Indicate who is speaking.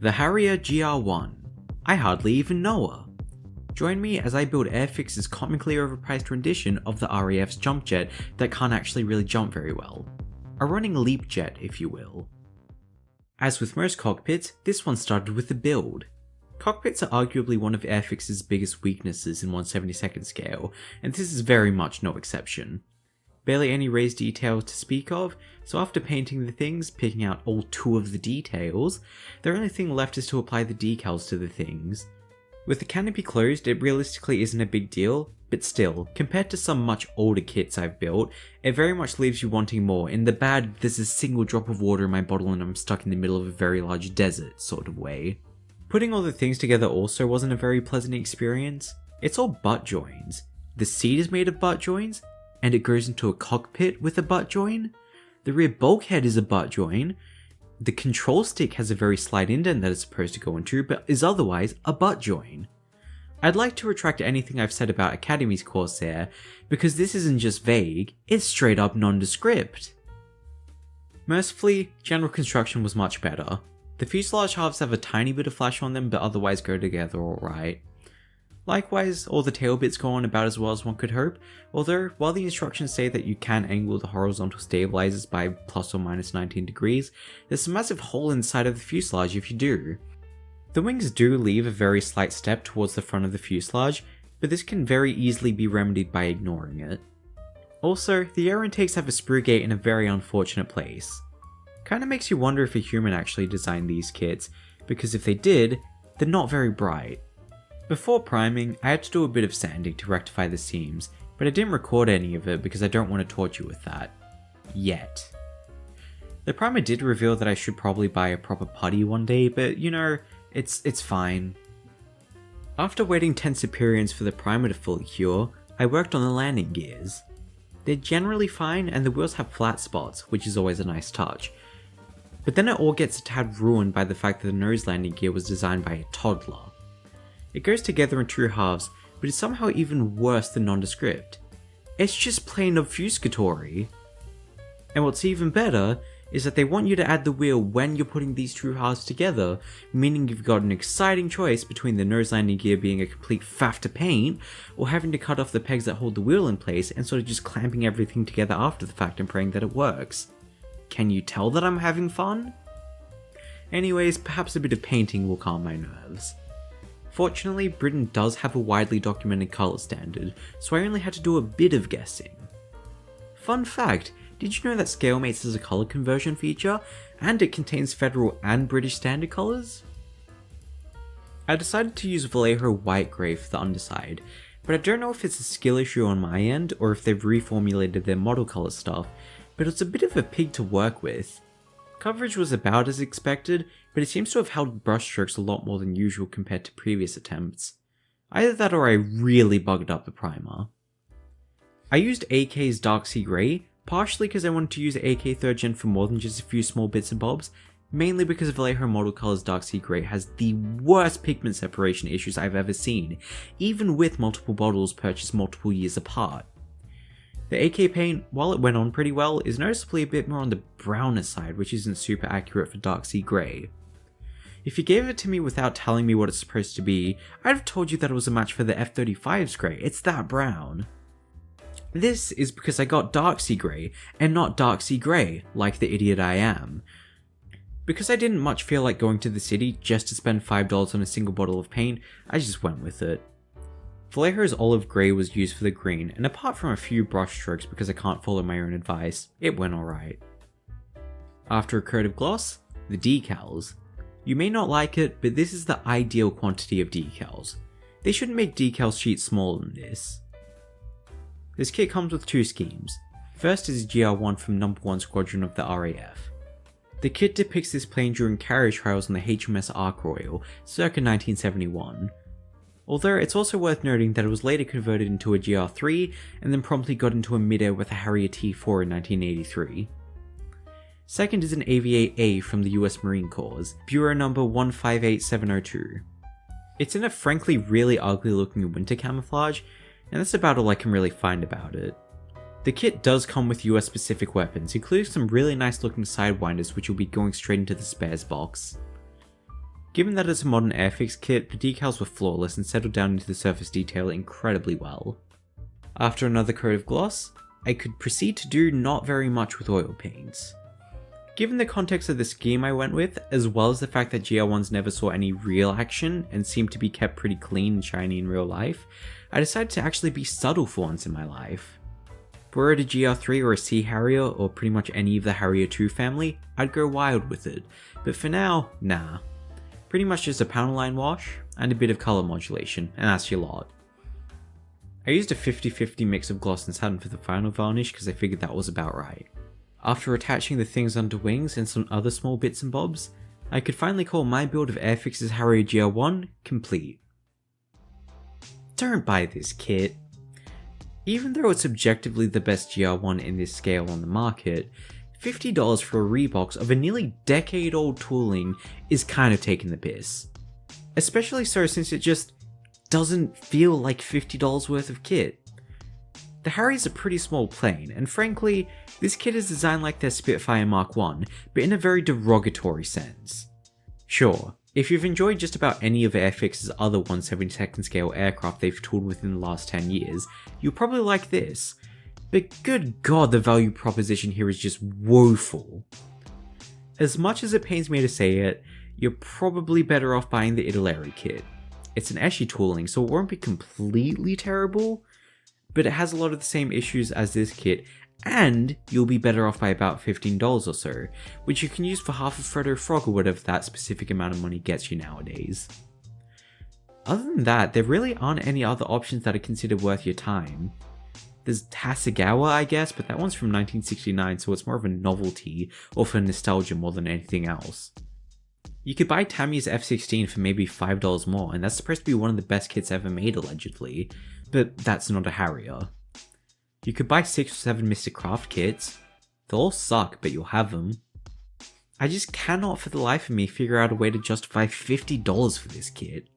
Speaker 1: The Harrier GR.1. I hardly even know her. Join me as I build Airfix's comically overpriced rendition of the RAF's jump jet that can't actually really jump very well. A running leap jet, if you will. As with most cockpits, this one started with a build. Cockpits are arguably one of Airfix's biggest weaknesses in 1/72nd scale, and this is very much no exception. Barely any raised details to speak of, so after painting the things, picking out all 2 of the details, the only thing left is to apply the decals to the things. With the canopy closed, it realistically isn't a big deal, but still, compared to some much older kits I've built, it very much leaves you wanting more in the bad there's a single drop of water in my bottle and I'm stuck in the middle of a very large desert sort of way. Putting all the things together also wasn't a very pleasant experience. It's all butt joins. The seat is made of butt joins, and it goes into a cockpit with a butt join. The rear bulkhead is a butt join. The control stick has a very slight indent that it's supposed to go into, but is otherwise a butt join. I'd like to retract anything I've said about Academy's Corsair, because this isn't just vague, it's straight up nondescript. Mercifully, general construction was much better. The fuselage halves have a tiny bit of flash on them, but otherwise go together alright. Likewise, all the tail bits go on about as well as one could hope, although while the instructions say that you can angle the horizontal stabilizers by plus or minus 19 degrees, there's a massive hole inside of the fuselage if you do. The wings do leave a very slight step towards the front of the fuselage, but this can very easily be remedied by ignoring it. Also, the air intakes have a sprue gate in a very unfortunate place. Kinda makes you wonder if a human actually designed these kits, because if they did, they're not very bright. Before priming, I had to do a bit of sanding to rectify the seams, but I didn't record any of it because I don't want to torture you with that. Yet. The primer did reveal that I should probably buy a proper putty one day, but you know, it's fine. After waiting 10 Superiors for the primer to fully cure, I worked on the landing gears. They're generally fine and the wheels have flat spots, which is always a nice touch. But then it all gets a tad ruined by the fact that the nose landing gear was designed by a toddler. It goes together in 2 halves, but it's somehow even worse than nondescript. It's just plain obfuscatory. And what's even better is that they want you to add the wheel when you're putting these 2 halves together, meaning you've got an exciting choice between the nose landing gear being a complete faff to paint, or having to cut off the pegs that hold the wheel in place and sort of just clamping everything together after the fact and praying that it works. Can you tell that I'm having fun? Anyways, perhaps a bit of painting will calm my nerves. Fortunately, Britain does have a widely documented colour standard, so I only had to do a bit of guessing. Fun fact, did you know that ScaleMates has a colour conversion feature, and it contains federal and British standard colours? I decided to use Vallejo White Grey for the underside, but I don't know if it's a skill issue on my end, or if they've reformulated their model colour stuff, but it's a bit of a pig to work with. Coverage was about as expected, but it seems to have held brushstrokes a lot more than usual compared to previous attempts. Either that or I really bugged up the primer. I used AK's Dark Sea Grey, partially because I wanted to use AK 3rd Gen for more than just a few small bits and bobs, mainly because Vallejo Model Colors Dark Sea Grey has the worst pigment separation issues I've ever seen, even with multiple bottles purchased multiple years apart. The AK paint, while it went on pretty well, is noticeably a bit more on the browner side, which isn't super accurate for Dark Sea Grey. If you gave it to me without telling me what it's supposed to be, I'd have told you that it was a match for the F-35's grey, it's that brown. This is because I got Dark Sea Grey, and not Dark Sea Grey, like the idiot I am. Because I didn't much feel like going to the city just to spend $5 on a single bottle of paint, I just went with it. Vallejo's olive grey was used for the green, and apart from a few brush strokes because I can't follow my own advice, it went alright. After a coat of gloss, the decals. You may not like it, but this is the ideal quantity of decals. They shouldn't make decal sheets smaller than this. This kit comes with 2 schemes. First is GR1 from No. 1 Squadron of the RAF. The kit depicts this plane during carrier trials on the HMS Ark Royal, circa 1971. Although it's also worth noting that it was later converted into a GR3 and then promptly got into a mid-air with a Harrier T4 in 1983. Second is an AVA-A from the US Marine Corps, Bureau number 158702. It's in a frankly really ugly looking winter camouflage, and that's about all I can really find about it. The kit does come with US specific weapons, including some really nice looking sidewinders which will be going straight into the spares box. Given that it's a modern Airfix kit, the decals were flawless and settled down into the surface detail incredibly well. After another coat of gloss, I could proceed to do not very much with oil paints. Given the context of the scheme I went with, as well as the fact that GR1s never saw any real action and seemed to be kept pretty clean and shiny in real life, I decided to actually be subtle for once in my life. Were it a GR3 or a C Harrier or pretty much any of the Harrier 2 family, I'd go wild with it, but for now, nah. Pretty much just a panel line wash and a bit of colour modulation, and that's your lot. I used a 50-50 mix of gloss and satin for the final varnish because I figured that was about right. After attaching the things under wings and some other small bits and bobs, I could finally call my build of Airfix's Harrier GR.1 complete. Don't buy this kit. Even though it's objectively the best GR1 in this scale on the market, $50 for a rebox of a nearly decade-old tooling is kind of taking the piss. Especially so since it just doesn't feel like $50 worth of kit. The Harrier's a pretty small plane, and frankly, this kit is designed like their Spitfire Mark 1, but in a very derogatory sense. Sure, if you've enjoyed just about any of Airfix's other 1/72nd scale aircraft they've tooled within the last 10 years, you'll probably like this, but good god, the value proposition here is just woeful. As much as it pains me to say it, you're probably better off buying the Italeri kit. It's an Eshi tooling, so it won't be completely terrible, but it has a lot of the same issues as this kit, and you'll be better off by about $15 or so, which you can use for half a Frodo Frog or whatever that specific amount of money gets you nowadays. Other than that, there really aren't any other options that are considered worth your time. There's Hasegawa, I guess, but that one's from 1969, so it's more of a novelty or for nostalgia more than anything else. You could buy Tammy's F-16 for maybe $5 more, and that's supposed to be one of the best kits ever made allegedly, but that's not a Harrier. You could buy 6 or 7 mistercraft kits. They'll all suck, but you'll have them. I just cannot for the life of me figure out a way to justify $50 for this kit.